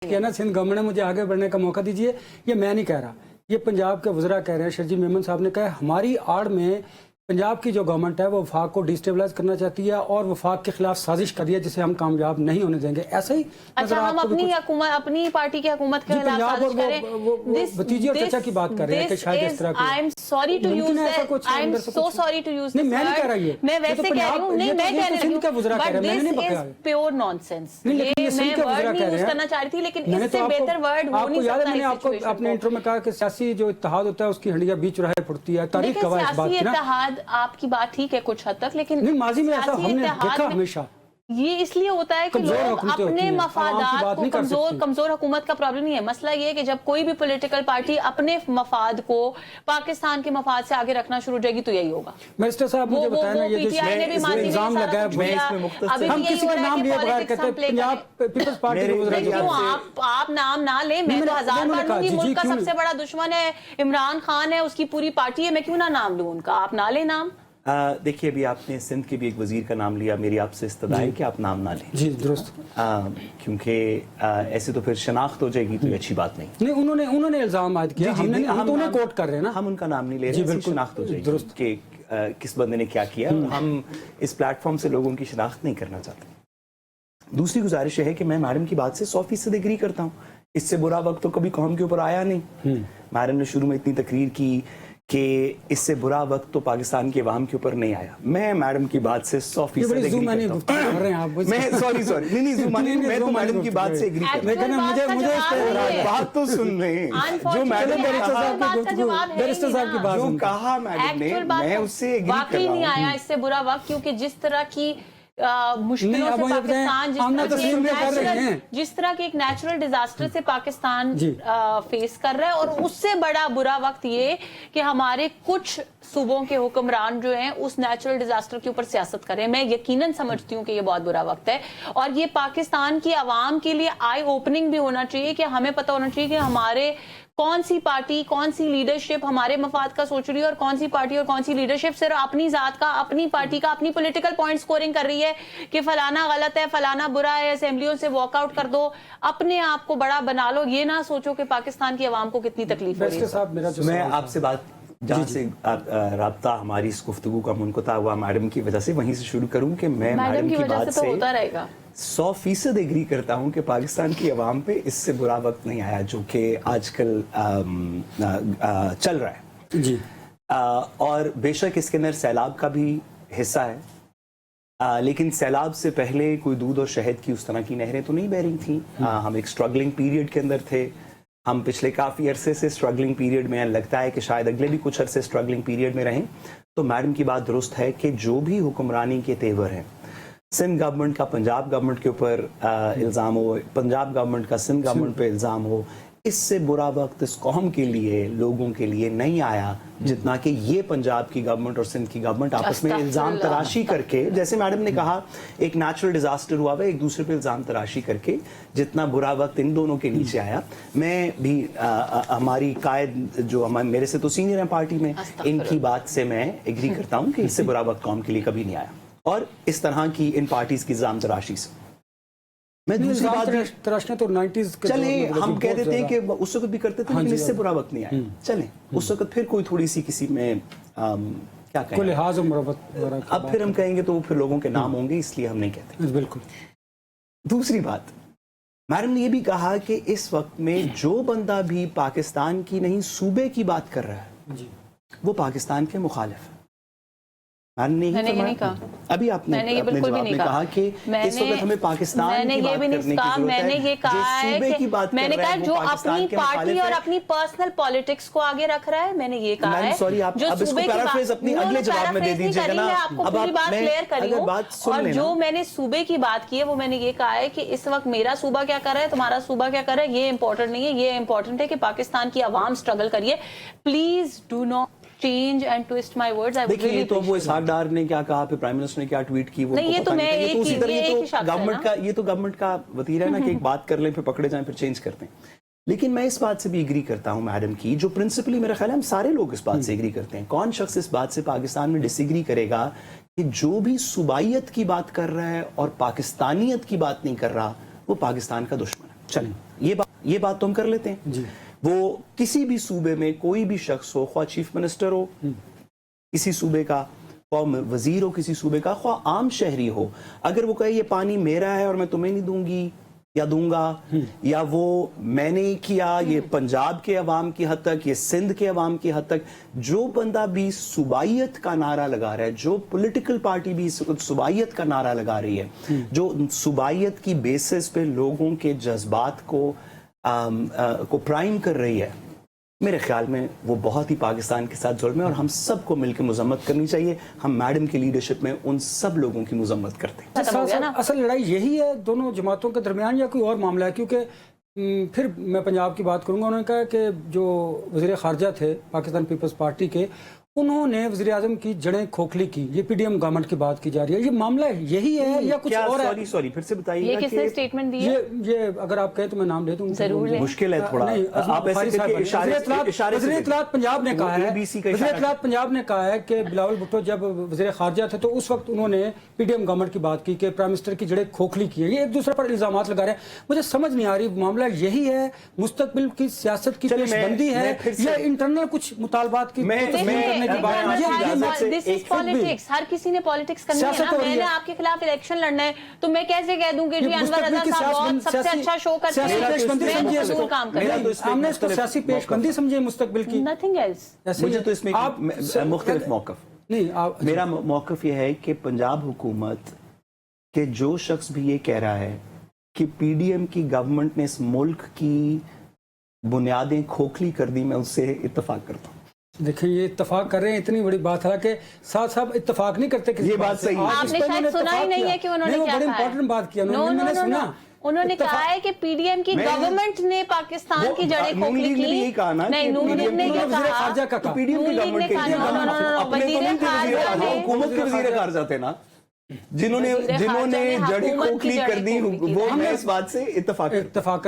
कहना सिंध गवर्नमेंट ने मुझे आगे बढ़ने का मौका दीजिए, ये मैं नहीं कह रहा, ये पंजाब के वज़रा कह रहे हैं। शरजील मेमन साहब ने कहा हमारी आड़ में पंजाब की जो गवर्नमेंट है वो वफाक को डिस्टेबलाइज करना चाहती है और वफाक के खिलाफ साजिश कर रही है जिसे हम कामयाब नहीं होने देंगे। ऐसा ही अच्छा, हम अपनी पार्टी की हुकूमत के खिलाफ साजिश करें। भतीजी और चचा की बात कर रहे हैं कि शायद इस तरह I am sorry to use that, I am so sorry to use this word. मैं नहीं कह रहा ये, मैं वैसे कह रही हूं, नहीं मैं कह रही हूं, but this is pure nonsense. ये मैं वर्ड नहीं यूज करना चाह रही थी, लेकिन इससे बेहतर वर्ड हो नहीं सकता। मैंने आपको अपने इंट्रो में कहा कि सियासी जो इत्तेहाद होता है उसकी हंडिया बीच चौराहे फुटती है। तारीख गवाह इस बात की ना। इत्तेहाद आपकी बात ठीक है कुछ हद तक, लेकिन नहीं, माजी में ऐसा हमने देखा हमेशा। ये इसलिए होता है कि लोग अपने मफादात को कमजोर हुकूमत का प्रॉब्लम नहीं है। मसला ये है कि जब कोई भी पॉलिटिकल पार्टी अपने मफाद को पाकिस्तान के मफाद से आगे रखना शुरू हो जाएगी तो यही होगा। मिनिस्टर साहब मुझे बताया ना, ये जो इल्जाम लगा है, हम किसी का नाम लिए बगैर कहते हैं पंजाब पीपल्स पार्टी के वज़ीर क्यों आप नाम ना ले, मैं तो हजार बार लूंगी। मुल्क का सबसे बड़ा दुश्मन है इमरान खान है, उसकी पूरी पार्टी है, मैं क्यों ना नाम लूं उनका। आप ना ले नाम। देखिए, अभी आपने सिंध के भी एक वजीर का नाम लिया, मेरी आपसे इस्तदा है कि आप नाम ना लें। जी दुरुस्त। क्योंकि ऐसे तो फिर शनाख्त हो जाएगी तो ये अच्छी बात नहीं। नहीं, उन्होंने इल्जाम आयद किया, हम तो उन्हें कोट कर रहे हैं ना, हम उनका नाम नहीं ले रहे, शनाख्त हो जाएगी दुरुस्त कि किस बंदे ने क्या किया। हम इस प्लेटफॉर्म से लोगों की शनाख्त नहीं करना चाहते। दूसरी गुजारिश है कि मैं मैडम की बात से 100% एग्री करता हूँ। इससे बुरा वक्त तो कभी कौम के ऊपर आया नहीं। मैडम ने शुरू में इतनी तकरीर की कि इससे बुरा वक्त तो पाकिस्तान के अवाम के ऊपर नहीं आया। मैं मैडम की बात से 100% एग्री करता हूं। मैं सॉरी नहीं ज़ुमानी, मैं तो मैडम की बात से एग्री करता हूं। मुझे बात तो सुन रहे हैं जो मैडम बैरिस्टर साहब की बात जो कहा मैडम ने, मैं उससे एग्री कर रहा हूं। वाकई नहीं आया इससे बुरा वक्त, क्योंकि जिस तरह की मुश्किलों से पाकिस्तान जिस तरह के एक नेचुरल डिजास्टर से पाकिस्तान फेस कर रहा है, और उससे बड़ा बुरा वक्त ये कि हमारे कुछ सूबों के हुक्मरान जो हैं उस नेचुरल डिजास्टर के ऊपर सियासत कर रहे हैं। मैं यकीनन समझती हूँ कि ये बहुत बुरा वक्त है, और ये पाकिस्तान की आवाम के लिए आई ओपनिंग भी होना चाहिए कि हमें पता होना चाहिए कि हमारे कौन सी पार्टी, कौन सी लीडरशिप हमारे मफाद का सोच रही है, और कौन सी पार्टी और कौन सी लीडरशिप सिर्फ अपनी जात का, अपनी पार्टी का, अपनी पॉलिटिकल पॉइंट स्कोरिंग कर रही है कि फलाना गलत है, फलाना बुरा है, असेंबलियों से वॉकआउट कर दो, अपने आप को बड़ा बना लो। ये ना सोचो कि पाकिस्तान की आवाम को कितनी तकलीफ हो रही है। मैं आपसे बात जहाँ से राब्ता हमारी इस गुफ्तगू का मुनक़ता हुआ मैडम की वजह से, वहीं से शुरू करूँ कि मैं मैडम की बात से 100% एग्री करता हूँ कि पाकिस्तान की आवाम पे इससे बुरा वक्त नहीं आया जो कि आजकल चल रहा है जी। और बेशक इसके अंदर सैलाब का भी हिस्सा है, लेकिन सैलाब से पहले कोई दूध और शहद की उस तरह की नहरें तो नहीं बह रही थी। हम एक स्ट्रगलिंग पीरियड के अंदर थे। हम पिछले काफ़ी अरसे से स्ट्रगलिंग पीरियड में, लगता है कि शायद अगले भी कुछ अरसे स्ट्रगलिंग पीरियड में रहें। तो मैडम की बात दुरुस्त है कि जो भी हुक्मरानी के तेवर हैं, सिंध गवर्नमेंट का पंजाब गवर्नमेंट के ऊपर इल्ज़ाम हो, पंजाब गवर्नमेंट का सिंध गवर्नमेंट पे इल्ज़ाम हो, इससे बुरा वक्त इस कौम के लिए, लोगों के लिए नहीं आया जितना कि ये पंजाब की गवर्नमेंट और सिंध की गवर्नमेंट आपस में इल्ज़ाम तराशी करके, जैसे मैडम ने कहा एक नेचुरल डिजास्टर हुआ है, एक दूसरे पे इल्ज़ाम तराशी करके जितना बुरा वक्त इन दोनों के नीचे आया। मैं भी हमारी कायद जो मेरे से तो सीनियर हैं पार्टी में, इनकी बात से मैं एग्री करता हूँ कि इससे बुरा वक्त कौम के लिए कभी नहीं आया, और इस तरह की इन पार्टीज की इल्ज़ाम तराशी से मैं दूसरी बात तराशने तो 90s चले हम कह देते हैं कि उस वक्त भी करते थे, लेकिन इससे बुरा वक्त नहीं आया। चले उस वक्त फिर कोई थोड़ी सी किसी में क्या कहें, लिहाज और मुरब्बत, अब फिर हम कहेंगे तो फिर लोगों के नाम होंगे, इसलिए हम नहीं कहते। बिल्कुल। दूसरी बात, मैडम ने ये भी कहा कि इस वक्त में जो बंदा भी पाकिस्तान की नहीं सूबे की बात कर रहा है वो पाकिस्तान के मुखालिफ है। मैंने ये नहीं कहा। अभी आपने अपने जवाब में कहा कि इस वक्त हमें पाकिस्तान की बात करने की जरूरत है। मैंने ये कहा है कि मैंने कहा जो अपनी पार्टी और अपनी पर्सनल पॉलिटिक्स को आगे रख रहा है, मैंने ये कहा है। सॉरी, आप अब इसको पैराफ्रेज अपनी अगले जवाब में दे दीजिएगा ना। आपको पूरी बात क्लियर करी हूं, और जो मैंने सूबे की बात की है वो मैंने ये कहा है कि इस वक्त मेरा सूबा क्या कर रहा है, तुम्हारा सूबा क्या कर रहा है, ये इंपॉर्टेंट नहीं है। ये इंपॉर्टेंट है कि पाकिस्तान की आवाम स्ट्रगल करिए। Please do not change and twist my words. I would really तो वो इसहाक डार ने क्या कहा, फिर प्राइम मिनिस्टर ने क्या ट्वीट की, वो नहीं, ये तो मैं एक ही गवर्नमेंट का, ये तो गवर्नमेंट का वतीरा है ना कि एक बात कर लें फिर पकड़े जाएं फिर चेंज करते हैं। लेकिन मैं इस बात से भी एग्री करता हूं मैडम की, जो प्रिंसिपली मेरा ख्याल है हम सारे लोग इस बात से एग्री करते हैं। कौन शख्स इस बात से पाकिस्तान में डिसएग्री करेगा कि जो भी सूबाइयत की बात कर रहा है और पाकिस्तानियत की बात नहीं कर रहा, वो पाकिस्तान का दुश्मन है। चलें, ये बात तो हम कर लेते हैं जी। वो किसी भी सूबे में कोई भी शख्स हो, ख्वाह चीफ मिनिस्टर हो किसी सूबे का, ख्वाह वजीर हो किसी सूबे का, ख्वाह आम शहरी हो, अगर वो कहे ये पानी मेरा है और मैं तुम्हें नहीं दूंगी या दूंगा, या वो मैंने ही किया, ये पंजाब के अवाम की हद तक, ये सिंध के अवाम की हद तक, जो बंदा भी सूबाइयत का नारा लगा रहा है, जो पॉलिटिकल पार्टी भी सूबाइयत का नारा लगा रही है, जो सूबाइयत की बेसिस पे लोगों के जज्बात को प्राइम कर रही है, मेरे ख्याल में वो बहुत ही पाकिस्तान के साथ जुल्म है और हम सबको मिलकर मजम्मत करनी चाहिए। हम मैडम की लीडरशिप में उन सब लोगों की मजम्मत करते हैं। असल लड़ाई यही है दोनों जमातों के दरमियान या कोई और मामला है? क्योंकि फिर मैं पंजाब की बात करूंगा। उन्होंने कहा कि जो वज़ीर ख़ारजा थे पाकिस्तान पीपल्स पार्टी के, उन्होंने वज़ीर आज़म की जड़ें खोखली की। ये पीडीएम गवर्नमेंट की बात की जा रही है, ये मामला यही है या कुछ और है? सॉरी फिर से बताइए। ये किसने स्टेटमेंट दी है? ये अगर आप कहें तो मैं नाम दे दूं। जरूर मुश्किल है थोड़ा। आप ऐसे करके वज़ीर इत्तलात पंजाब ने कहा है, वज़ीर इत्तलात पंजाब ने कहा है कि बिलावल भुट्टो जब वज़ीर ख़ारजा थे तो उस वक्त उन्होंने पीडीएम गवर्नमेंट की बात की कि प्राइम मिनिस्टर की जड़ें खोखली की है। ये एक दूसरे पर इल्जाम लगा रहे हैं। मुझे समझ नहीं आ रही मामला यही है, मुस्तकबिल की सियासत की पेशबंदी है या इंटरनल कुछ मुतालबात की करने की बात? This is politics. हर किसी ने पॉलिटिक्स करनी है ना। मैंने आपके खिलाफ इलेक्शन लड़ना है तो मैं कैसे कह दूं कि जी अनवर रजा साहब बहुत सबसे अच्छा शो करते हैं, मैं काम कर रहा हूं। हमने इसको सियासी पेशबंदी समझे मुस्तकबिल की, नथिंग एल्स। मुझे तो इसमें मुख्तलिफ मौक़िफ़ नहीं, मेरा मौक़िफ़ यह है कि पंजाब हुकूमत के जो शख्स भी ये कह रहा है कि पीडीएम की गवर्नमेंट ने इस मुल्क की बुनियादें खोखली कर दी, मैं उससे इत्तफाक करता हूँ। देखिए ये इत्तेफाक कर रहे हैं, इतनी बड़ी बात है कि साथ साहब इत्तेफाक नहीं करते किसी ये बात सही है। आपने शायद सुना ही नहीं है कि उन्होंने क्या कहा। बड़ी इंपॉर्टेंट बात किया मैंने सुना। उन्होंने कहा है कि पीडीएम की गवर्नमेंट ने पाकिस्तान की जड़ें खोखली की। नहीं, नून लीग ने क्या कहा? पीडीएम की गवर्नमेंट के हुकूमत के वज़ीर ख़ारजा थे ना जिन्होंने जड़ें खोखली कर दी। वो मैं इस बात से इत्तेफाक